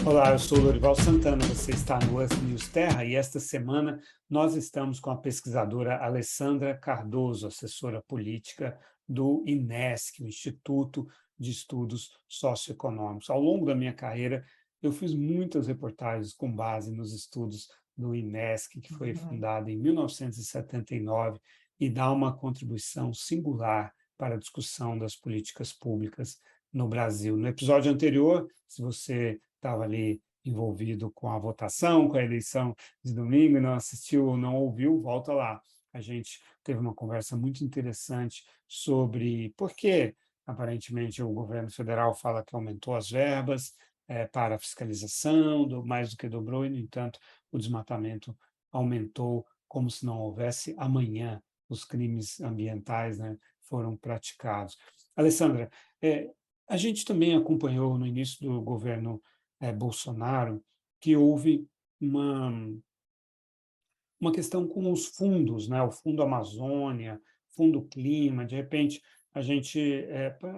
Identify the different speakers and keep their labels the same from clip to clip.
Speaker 1: Olá, eu sou o Lorival Santana, você está no Earth News Terra e esta semana nós estamos com a pesquisadora Alessandra Cardoso, assessora política do INESC, o Instituto de Estudos Socioeconômicos. Ao longo da minha carreira, eu fiz muitas reportagens com base nos estudos do INESC, que foi
Speaker 2: Uhum.
Speaker 1: fundado em 1979 e dá uma contribuição singular para a discussão das políticas públicas no Brasil. No episódio anterior, se você estava ali envolvido com a votação, com a eleição de domingo, e não assistiu ou não ouviu, volta lá. A gente teve uma conversa muito interessante sobre por que, aparentemente, o governo federal fala que aumentou as verbas para a fiscalização, mais do que dobrou, e, no entanto, o desmatamento aumentou como se não houvesse amanhã. Os crimes ambientais, né, foram praticados. Alessandra, a gente também acompanhou no início do governo Bolsonaro, que houve uma, uma questão com os fundos, né? O Fundo Amazônia, Fundo Clima, de repente a gente,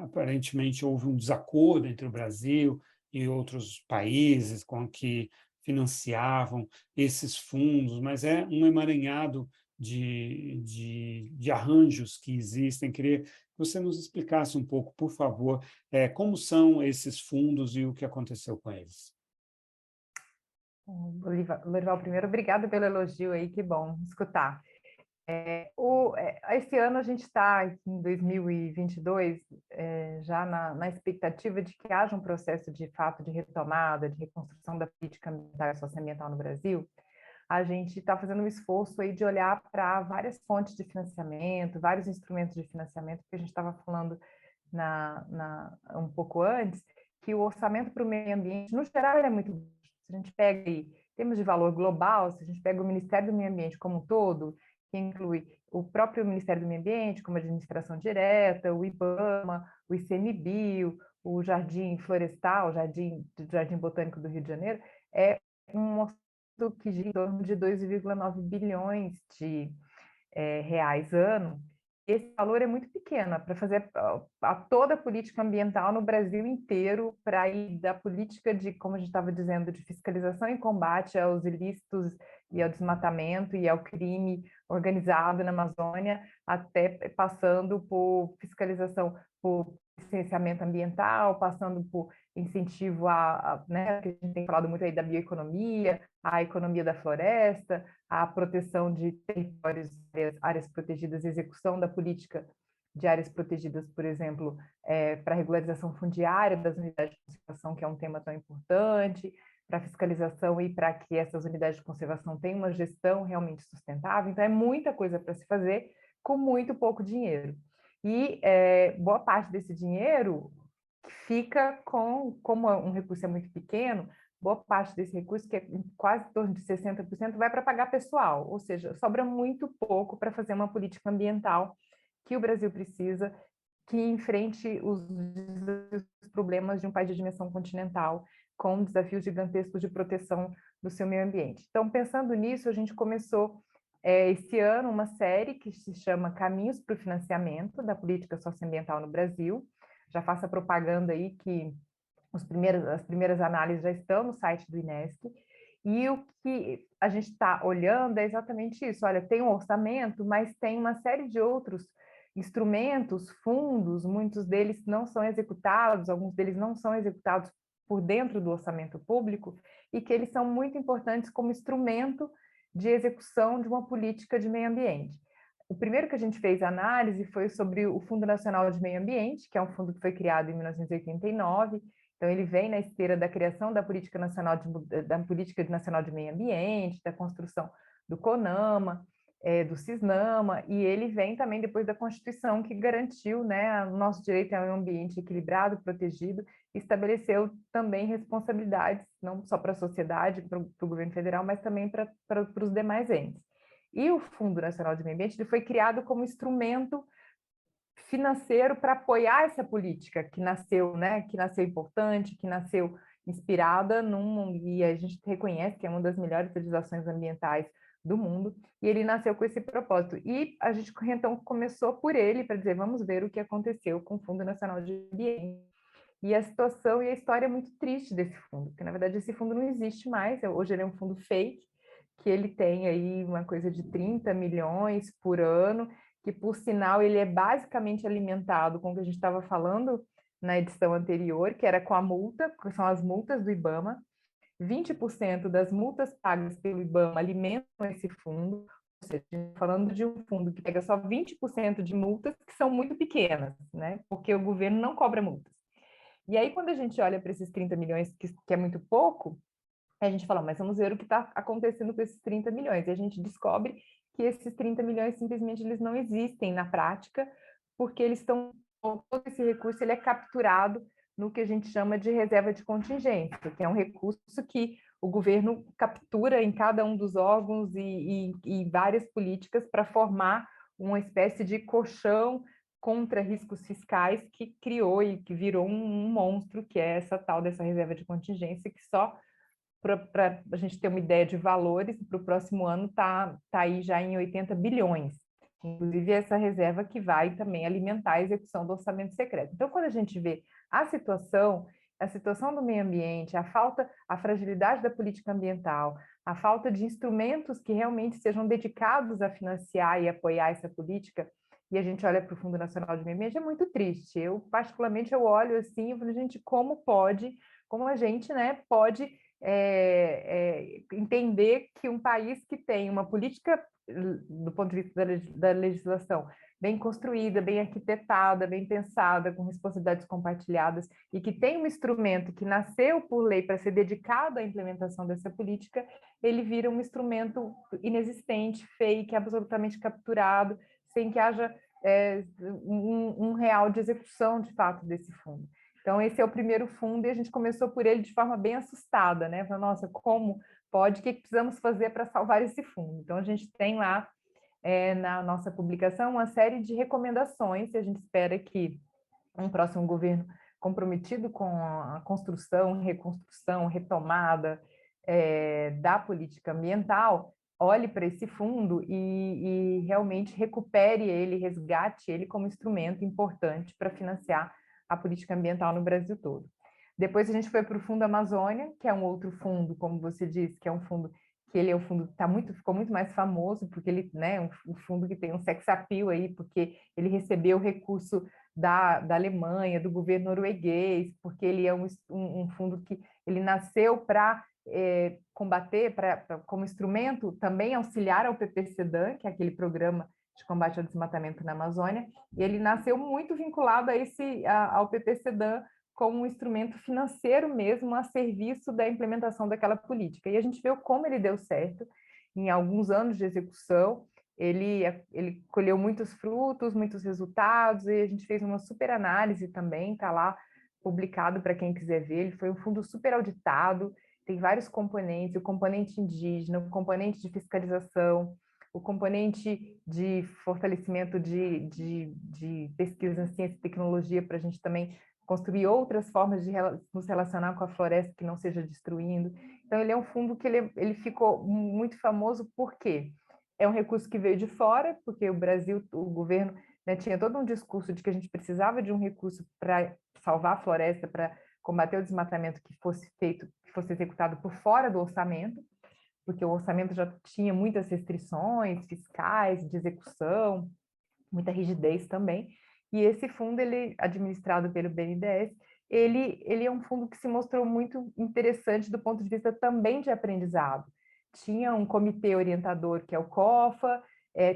Speaker 1: aparentemente houve um desacordo entre o Brasil e outros países com que financiavam esses fundos, mas é um emaranhado de arranjos que existem. Queria que você nos explicasse um pouco, por favor, como são esses fundos e o que aconteceu com eles.
Speaker 2: Lorival, primeiro, obrigada pelo elogio aí, que bom escutar. Esse ano a gente está, em 2022, já na expectativa de que haja um processo de fato de retomada, de reconstrução da política ambiental e socioambiental no Brasil. A gente está fazendo um esforço aí de olhar para várias fontes de financiamento, vários instrumentos de financiamento, que a gente estava falando um pouco antes, que o orçamento para o meio ambiente, no geral, ele é muito baixo. Se a gente pega aí, em termos de valor global, se a gente pega o Ministério do Meio Ambiente como um todo, que inclui o próprio Ministério do Meio Ambiente, como administração direta, o IBAMA, o ICMBio, o Jardim Florestal, o Jardim Botânico do Rio de Janeiro, é um orçamento que gira em torno de 2,9 bilhões de reais ano. Esse valor é muito pequeno para fazer toda a política ambiental no Brasil inteiro, para ir da política de, como a gente estava dizendo, de fiscalização e combate aos ilícitos e ao desmatamento e ao crime organizado na Amazônia, até passando por fiscalização, por licenciamento ambiental, passando por incentivo né, que a gente tem falado muito aí da bioeconomia, a economia da floresta, a proteção de territórios, áreas protegidas, execução da política de áreas protegidas, por exemplo, para a regularização fundiária das unidades de conservação, que é um tema tão importante, para a fiscalização e para que essas unidades de conservação tenham uma gestão realmente sustentável. Então, é muita coisa para se fazer com muito pouco dinheiro. E boa parte desse dinheiro fica como um recurso é muito pequeno, boa parte desse recurso, que é quase em torno de 60%, vai para pagar pessoal, ou seja, sobra muito pouco para fazer uma política ambiental que o Brasil precisa, que enfrente os problemas de um país de dimensão continental, com desafios gigantescos de proteção do seu meio ambiente. Então, pensando nisso, a gente começou esse ano uma série que se chama Caminhos para o Financiamento da Política Socioambiental no Brasil. Já faço a propaganda aí que as primeiras análises já estão no site do INESC, e o que a gente está olhando é exatamente isso. Olha, tem um orçamento, mas tem uma série de outros instrumentos, fundos, muitos deles não são executados, alguns deles não são executados por dentro do orçamento público, e que eles são muito importantes como instrumento de execução de uma política de meio ambiente. O primeiro que a gente fez análise foi sobre o Fundo Nacional de Meio Ambiente, que é um fundo que foi criado em 1989. Então, ele vem na esteira da criação da Política Nacional de Meio Ambiente, da construção do CONAMA, do CISNAMA, e ele vem também depois da Constituição, que garantiu, né, o nosso direito a um ambiente equilibrado, protegido, e estabeleceu também responsabilidades, não só para a sociedade, para o governo federal, mas também para os demais entes. E o Fundo Nacional de Meio Ambiente ele foi criado como instrumento financeiro para apoiar essa política que nasceu, né, que nasceu importante, que nasceu inspirada e a gente reconhece que é uma das melhores legislações ambientais do mundo, e ele nasceu com esse propósito. E a gente então começou por ele para dizer, vamos ver o que aconteceu com o Fundo Nacional de Ambiente. E a situação e a história é muito triste desse fundo, porque, na verdade, esse fundo não existe mais, hoje ele é um fundo fake, que ele tem aí uma coisa de 30 milhões por ano, que, por sinal, ele é basicamente alimentado com o que a gente estava falando na edição anterior, que era com a multa, que são as multas do IBAMA. 20% das multas pagas pelo IBAMA alimentam esse fundo, ou seja, falando de um fundo que pega só 20% de multas, que são muito pequenas, né? Porque o governo não cobra multas. E aí, quando a gente olha para esses 30 milhões, que é muito pouco, a gente fala, mas vamos ver o que está acontecendo com esses 30 milhões. E a gente descobre que esses 30 milhões simplesmente eles não existem na prática, porque eles estão, todo esse recurso ele é capturado no que a gente chama de reserva de contingência, que é um recurso que o governo captura em cada um dos órgãos e várias políticas para formar uma espécie de colchão contra riscos fiscais que criou e que virou um monstro, que é essa tal dessa reserva de contingência, que só para a gente ter uma ideia de valores, para o próximo ano tá aí já em 80 bilhões. Inclusive, essa reserva que vai também alimentar a execução do orçamento secreto. Então, quando a gente vê a situação do meio ambiente, a fragilidade da política ambiental, a falta de instrumentos que realmente sejam dedicados a financiar e apoiar essa política, e a gente olha para o Fundo Nacional de Meio Ambiente, é muito triste. Eu, particularmente, eu olho assim e falo, gente, como a gente, né, pode entender que um país que tem uma política, do ponto de vista da legislação, bem construída, bem arquitetada, bem pensada, com responsabilidades compartilhadas, e que tem um instrumento que nasceu por lei para ser dedicado à implementação dessa política, ele vira um instrumento inexistente, fake, absolutamente capturado, sem que haja um real de execução, de fato, desse fundo. Então, esse é o primeiro fundo e a gente começou por ele de forma bem assustada, né? Falei, nossa, como pode? O que precisamos fazer para salvar esse fundo? Então, a gente tem lá na nossa publicação uma série de recomendações e a gente espera que um próximo governo comprometido com a construção, reconstrução, retomada da política ambiental olhe para esse fundo e realmente recupere ele, resgate ele como instrumento importante para financiar a política ambiental no Brasil todo. Depois a gente foi para o Fundo Amazônia, que é um outro fundo, como você disse, que é um fundo que ele é um fundo que ficou muito mais famoso, porque ele, né, um fundo que tem um sex appeal aí, porque ele recebeu recurso da Alemanha, do governo norueguês, porque ele é um fundo que ele nasceu para combater, como instrumento, também auxiliar ao PPCDAN, que é aquele programa de combate ao desmatamento na Amazônia, e ele nasceu muito vinculado ao PPCDAN como um instrumento financeiro mesmo a serviço da implementação daquela política. E a gente viu como ele deu certo em alguns anos de execução, ele colheu muitos frutos, muitos resultados, e a gente fez uma super análise também, está lá publicado para quem quiser ver. Ele foi um fundo super auditado, tem vários componentes, o componente indígena, o componente de fiscalização, o componente de fortalecimento de pesquisa em ciência e tecnologia, para a gente também construir outras formas de nos relacionar com a floresta que não seja destruindo. Então, ele é um fundo que ele ficou muito famoso porque é um recurso que veio de fora, porque o Brasil, o governo, né, tinha todo um discurso de que a gente precisava de um recurso para salvar a floresta, para combater o desmatamento que fosse feito, que fosse executado por fora do orçamento, porque o orçamento já tinha muitas restrições fiscais, de execução, muita rigidez também. E esse fundo, ele administrado pelo BNDES, ele é um fundo que se mostrou muito interessante do ponto de vista também de aprendizado. Tinha um comitê orientador, que é o COFA,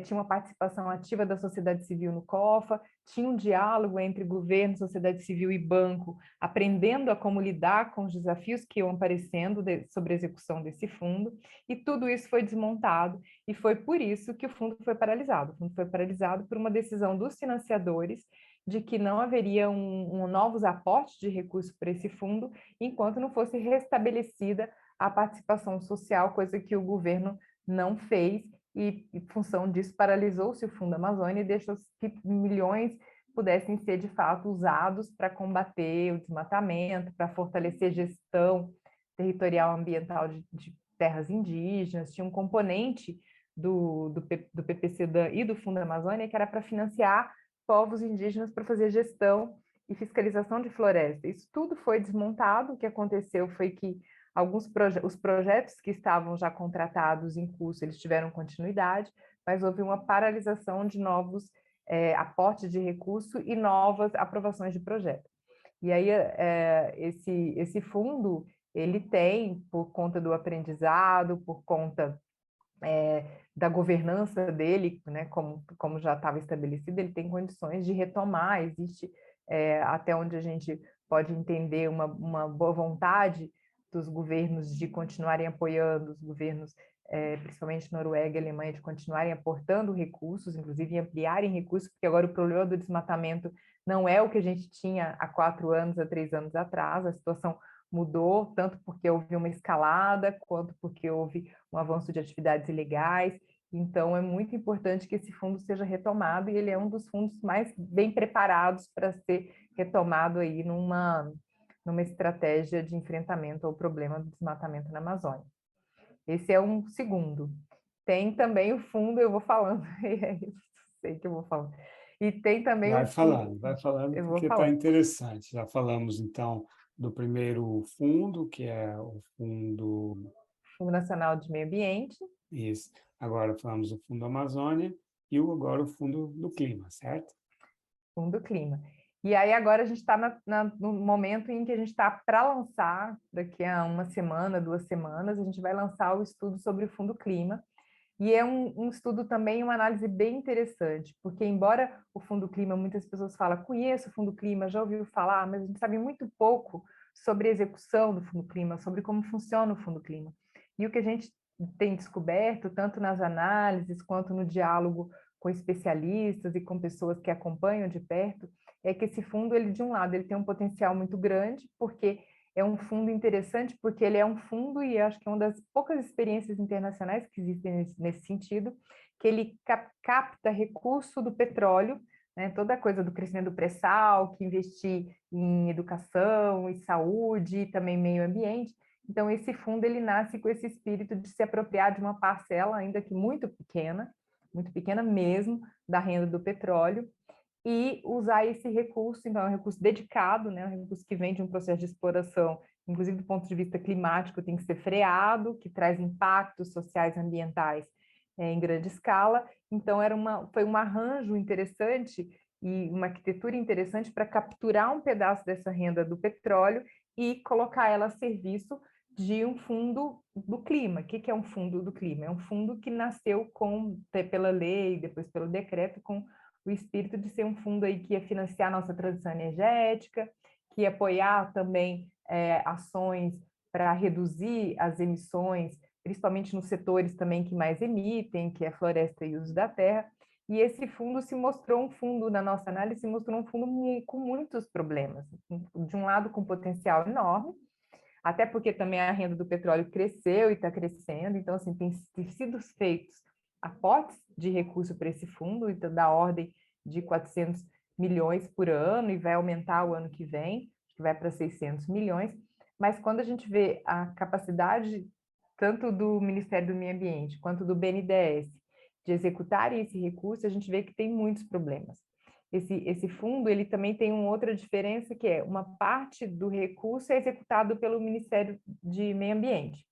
Speaker 2: tinha uma participação ativa da sociedade civil no COFA, tinha um diálogo entre governo, sociedade civil e banco, aprendendo a como lidar com os desafios que iam aparecendo sobre a execução desse fundo, e tudo isso foi desmontado, e foi por isso que o fundo foi paralisado. O fundo foi paralisado por uma decisão dos financiadores de que não haveria novos aportes de recursos para esse fundo, enquanto não fosse restabelecida a participação social, coisa que o governo não fez, e em função disso paralisou-se o Fundo Amazônia e deixou que milhões pudessem ser de fato usados para combater o desmatamento, para fortalecer a gestão territorial ambiental de terras indígenas. Tinha um componente do PPCDAN e do Fundo Amazônia que era para financiar povos indígenas para fazer gestão e fiscalização de floresta. Isso tudo foi desmontado. O que aconteceu foi que os projetos que estavam já contratados em curso, eles tiveram continuidade, mas houve uma paralisação de novos aportes de recurso e novas aprovações de projeto. E aí, esse fundo, ele tem, por conta do aprendizado, por conta da governança dele, né, como já estava estabelecido, ele tem condições de retomar. Existe, até onde a gente pode entender, uma boa vontade dos governos de continuarem apoiando, os governos, principalmente Noruega e Alemanha, de continuarem aportando recursos, inclusive ampliarem recursos, porque agora o problema do desmatamento não é o que a gente tinha há 4 anos, há 3 anos atrás. A situação mudou, tanto porque houve uma escalada, quanto porque houve um avanço de atividades ilegais. Então, é muito importante que esse fundo seja retomado, e ele é um dos fundos mais bem preparados para ser retomado aí numa estratégia de enfrentamento ao problema do desmatamento na Amazônia. Esse é um segundo. Tem também o fundo, eu vou falando, sei que eu vou falando. E tem também o fundo...
Speaker 1: Vai falando,
Speaker 2: Eu vou
Speaker 1: porque está
Speaker 2: falando.
Speaker 1: interessante. Já falamos, então, do primeiro fundo, que é o fundo...
Speaker 2: Fundo Nacional de Meio Ambiente.
Speaker 1: Isso. Agora falamos do Fundo Amazônia e agora o Fundo do Clima, certo?
Speaker 2: Fundo Clima. E aí agora a gente está no momento em que a gente está para lançar, daqui a uma semana, 2 semanas, a gente vai lançar o estudo sobre o Fundo Clima. E é um estudo também, uma análise bem interessante, porque embora o Fundo Clima, muitas pessoas falam, conheço o Fundo Clima, já ouviu falar, mas a gente sabe muito pouco sobre a execução do Fundo Clima, sobre como funciona o Fundo Clima. E o que a gente tem descoberto, tanto nas análises quanto no diálogo com especialistas e com pessoas que acompanham de perto, é que esse fundo, ele de um lado, ele tem um potencial muito grande, porque é um fundo interessante, porque ele é um fundo, e acho que é uma das poucas experiências internacionais que existem nesse sentido, que ele capta recurso do petróleo, né, toda a coisa do crescimento do pré-sal, que investir em educação e saúde, e também meio ambiente. Então, esse fundo, ele nasce com esse espírito de se apropriar de uma parcela, ainda que muito pequena mesmo, da renda do petróleo, e usar esse recurso. Então, é um recurso dedicado, né? Um recurso que vem de um processo de exploração, inclusive do ponto de vista climático, tem que ser freado, que traz impactos sociais e ambientais em grande escala. Então, foi um arranjo interessante e uma arquitetura interessante para capturar um pedaço dessa renda do petróleo e colocar ela a serviço de um fundo do clima. O que é um fundo do clima? É um fundo que nasceu pela lei, depois pelo decreto, com o espírito de ser um fundo aí que ia financiar a nossa transição energética, que ia apoiar também ações para reduzir as emissões, principalmente nos setores também que mais emitem, que é floresta e uso da terra. E esse fundo se mostrou um fundo, na nossa análise, se mostrou um fundo com muitos problemas. De um lado, com potencial enorme, até porque também a renda do petróleo cresceu e está crescendo. Então, assim, tem sido feitos aportes de recurso para esse fundo, então, da ordem de 400 milhões por ano, e vai aumentar o ano que vem, que vai para 600 milhões. Mas quando a gente vê a capacidade tanto do Ministério do Meio Ambiente quanto do BNDES de executarem esse recurso, a gente vê que tem muitos problemas. Esse fundo, ele também tem uma outra diferença, que é uma parte do recurso é executado pelo Ministério de Meio Ambiente.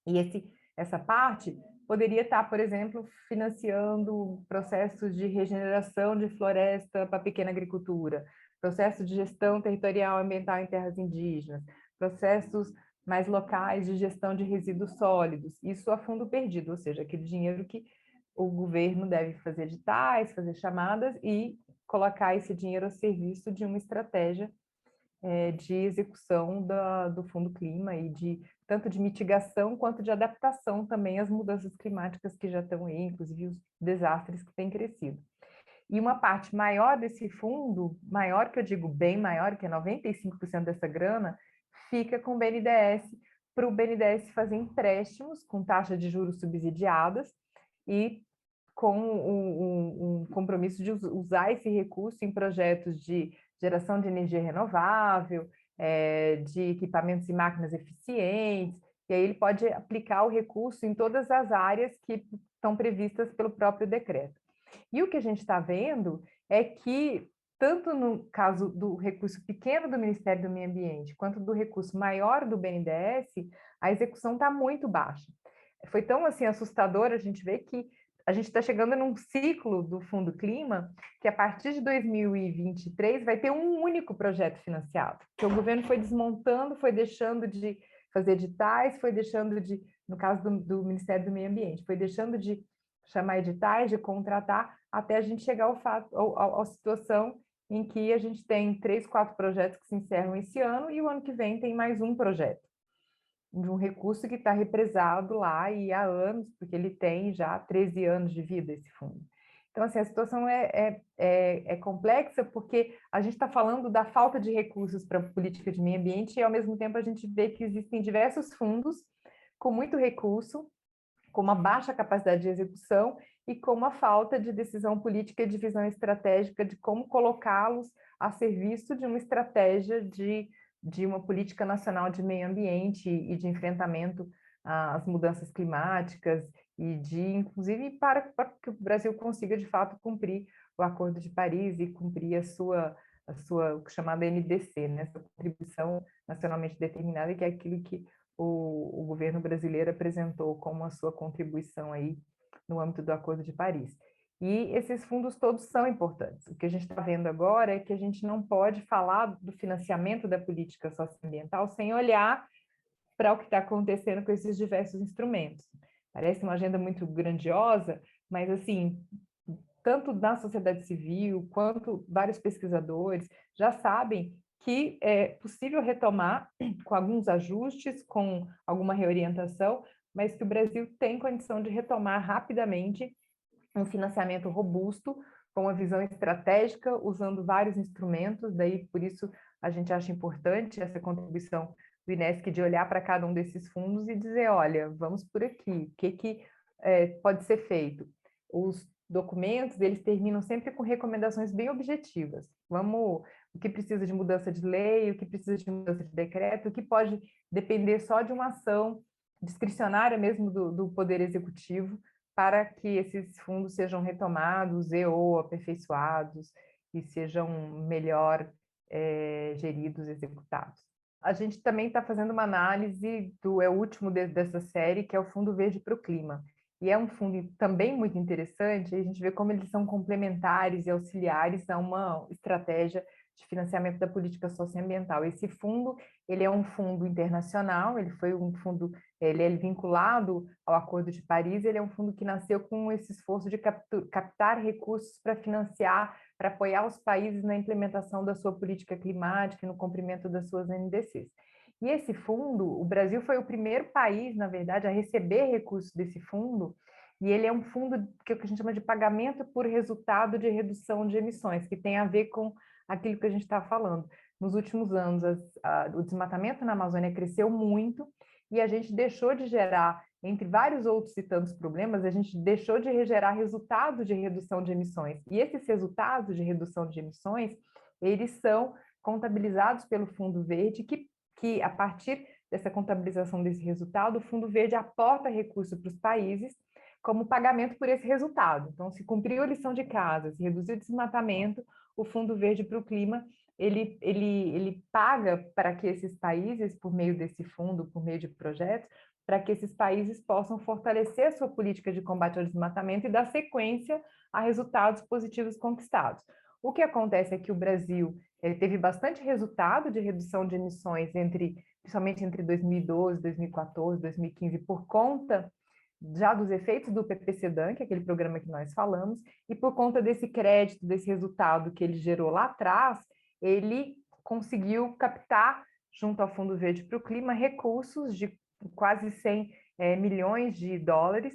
Speaker 2: E essa parte poderia estar, por exemplo, financiando processos de regeneração de floresta para pequena agricultura, processos de gestão territorial ambiental em terras indígenas, processos mais locais de gestão de resíduos sólidos. Isso a fundo perdido, ou seja, aquele dinheiro que o governo deve fazer editais, fazer chamadas e colocar esse dinheiro a serviço de uma estratégia de execução do Fundo Clima e tanto de mitigação quanto de adaptação também às mudanças climáticas que já estão aí, inclusive os desastres que têm crescido. E uma parte maior desse fundo, maior que eu digo bem maior, que é 95% dessa grana, fica com o BNDES, para o BNDES fazer empréstimos com taxa de juros subsidiadas e com um compromisso de usar esse recurso em projetos de geração de energia renovável, de equipamentos e máquinas eficientes, e aí ele pode aplicar o recurso em todas as áreas que estão previstas pelo próprio decreto. E o que a gente está vendo é que tanto no caso do recurso pequeno do Ministério do Meio Ambiente, quanto do recurso maior do BNDES, a execução está muito baixa. Foi tão assim assustador a gente ver que a gente está chegando num ciclo do Fundo Clima que a partir de 2023 vai ter um único projeto financiado, que o governo foi desmontando, foi deixando de fazer editais, foi deixando de, no caso do Ministério do Meio Ambiente, foi deixando de chamar editais, de contratar, até a gente chegar à situação em que a gente tem 3, 4 projetos que se encerram esse ano e o ano que vem tem mais um projeto de um recurso que está represado lá e há anos, porque ele tem já 13 anos de vida, esse fundo. Então, assim, a situação é complexa porque a gente está falando da falta de recursos para a política de meio ambiente e, ao mesmo tempo, a gente vê que existem diversos fundos com muito recurso, com uma baixa capacidade de execução e com uma falta de decisão política e de visão estratégica de como colocá-los a serviço de uma estratégia de uma política nacional de meio ambiente e de enfrentamento às mudanças climáticas e de, inclusive, para que o Brasil consiga, de fato, cumprir o Acordo de Paris e cumprir a sua chamada NDC, né? Essa contribuição nacionalmente determinada, que é aquilo que o governo brasileiro apresentou como a sua contribuição aí no âmbito do Acordo de Paris. E esses fundos todos são importantes. O que a gente está vendo agora é que a gente não pode falar do financiamento da política socioambiental sem olhar para o que está acontecendo com esses diversos instrumentos. Parece uma agenda muito grandiosa, mas, assim, tanto na sociedade civil quanto vários pesquisadores já sabem que é possível retomar com alguns ajustes, com alguma reorientação, mas que o Brasil tem condição de retomar rapidamente um financiamento robusto, com uma visão estratégica, usando vários instrumentos, daí por isso a gente acha importante essa contribuição do INESC de olhar para cada um desses fundos e dizer, olha, vamos por aqui, o que pode ser feito? Os documentos, eles terminam sempre com recomendações bem objetivas. O que precisa de mudança de lei, o que precisa de mudança de decreto, o que pode depender só de uma ação discricionária mesmo do Poder Executivo, para que esses fundos sejam retomados ou aperfeiçoados e sejam melhor geridos, executados. A gente também está fazendo uma análise é o último dessa série, que é o Fundo Verde para o Clima. E é um fundo também muito interessante, a gente vê como eles são complementares e auxiliares a uma estratégia de financiamento da política socioambiental. Esse fundo, ele é um fundo internacional, ele é vinculado ao Acordo de Paris, ele é um fundo que nasceu com esse esforço de captar recursos para financiar, para apoiar os países na implementação da sua política climática e no cumprimento das suas NDCs. E esse fundo, o Brasil foi o primeiro país, na verdade, a receber recursos desse fundo, e ele é um fundo que a gente chama de pagamento por resultado de redução de emissões, que tem a ver com aquilo que a gente está falando. Nos últimos anos, o desmatamento na Amazônia cresceu muito e a gente deixou de gerar, entre vários outros e tantos problemas, a gente deixou de gerar resultados de redução de emissões. E esses resultados de redução de emissões, eles são contabilizados pelo Fundo Verde, que a partir dessa contabilização desse resultado, o Fundo Verde aporta recurso para os países como pagamento por esse resultado. Então, se cumpriu a lição de casa, se reduziu o desmatamento, o Fundo Verde para o Clima, ele paga para que esses países, por meio desse fundo, por meio de projetos, para que esses países possam fortalecer a sua política de combate ao desmatamento e dar sequência a resultados positivos conquistados. O que acontece é que o Brasil teve bastante resultado de redução de emissões, principalmente entre 2012, 2014, 2015, por conta já dos efeitos do PPCDAN, que é aquele programa que nós falamos, e por conta desse crédito, desse resultado que ele gerou lá atrás, ele conseguiu captar, junto ao Fundo Verde para o Clima, recursos de quase 100 milhões de dólares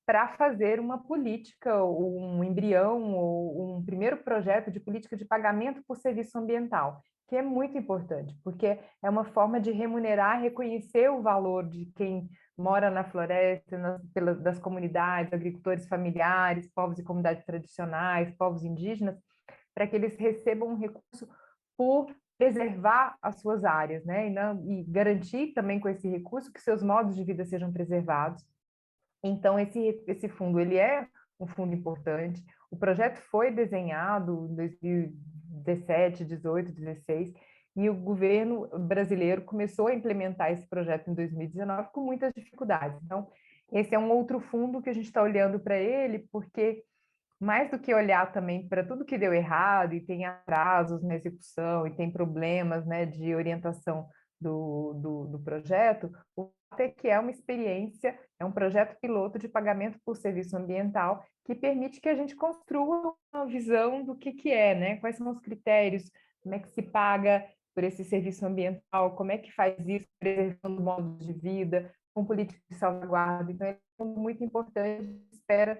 Speaker 2: para fazer uma política, um embrião, ou um primeiro projeto de política de pagamento por serviço ambiental, que é muito importante, porque é uma forma de remunerar, reconhecer o valor de quem mora na floresta, das comunidades, agricultores familiares, povos e comunidades tradicionais, povos indígenas, para que eles recebam um recurso por preservar as suas áreas, né? E garantir também com esse recurso que seus modos de vida sejam preservados. Então, esse fundo, ele é um fundo importante. O projeto foi desenhado em 17, 18, 16, e o governo brasileiro começou a implementar esse projeto em 2019 com muitas dificuldades. Então, esse é um outro fundo que a gente está olhando para ele, porque mais do que olhar também para tudo que deu errado e tem atrasos na execução e tem problemas, né, de orientação do projeto, o fato é que é uma experiência, é um projeto piloto de pagamento por serviço ambiental que permite que a gente construa uma visão do que é, né? Quais são os critérios, como é que se paga por esse serviço ambiental, como é que faz isso, preservando o modo de vida, com política de salvaguarda. Então, é muito importante, espera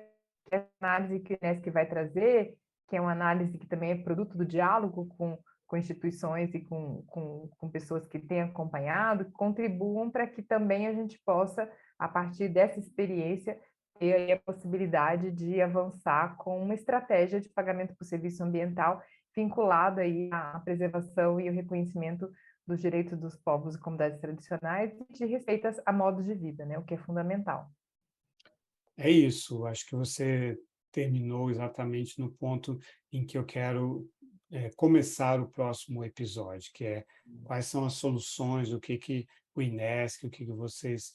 Speaker 2: que essa análise que o Inesc vai trazer, que é uma análise que também é produto do diálogo com instituições e com pessoas que têm acompanhado, contribuam para que também a gente possa, a partir dessa experiência, ter aí a possibilidade de avançar com uma estratégia de pagamento por serviço ambiental vinculada aí à preservação e o reconhecimento dos direitos dos povos e comunidades tradicionais e de respeito a modos de vida, né, o que é fundamental.
Speaker 1: É isso, acho que você terminou exatamente no ponto em que eu quero começar o próximo episódio, que é quais são as soluções, o que o Inesc, o que vocês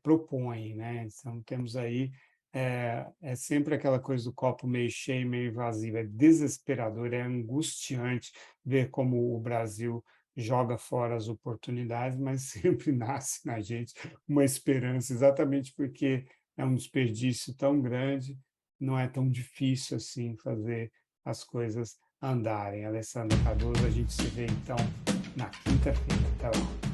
Speaker 1: propõem, né? Então, temos aí, é sempre aquela coisa do copo meio cheio, meio vazio, é desesperador, é angustiante ver como o Brasil joga fora as oportunidades, mas sempre nasce na gente uma esperança, exatamente porque é um desperdício tão grande, não é tão difícil assim fazer as coisas andarem. Alessandra Cardoso, a gente se vê então na quinta-feira. Até lá.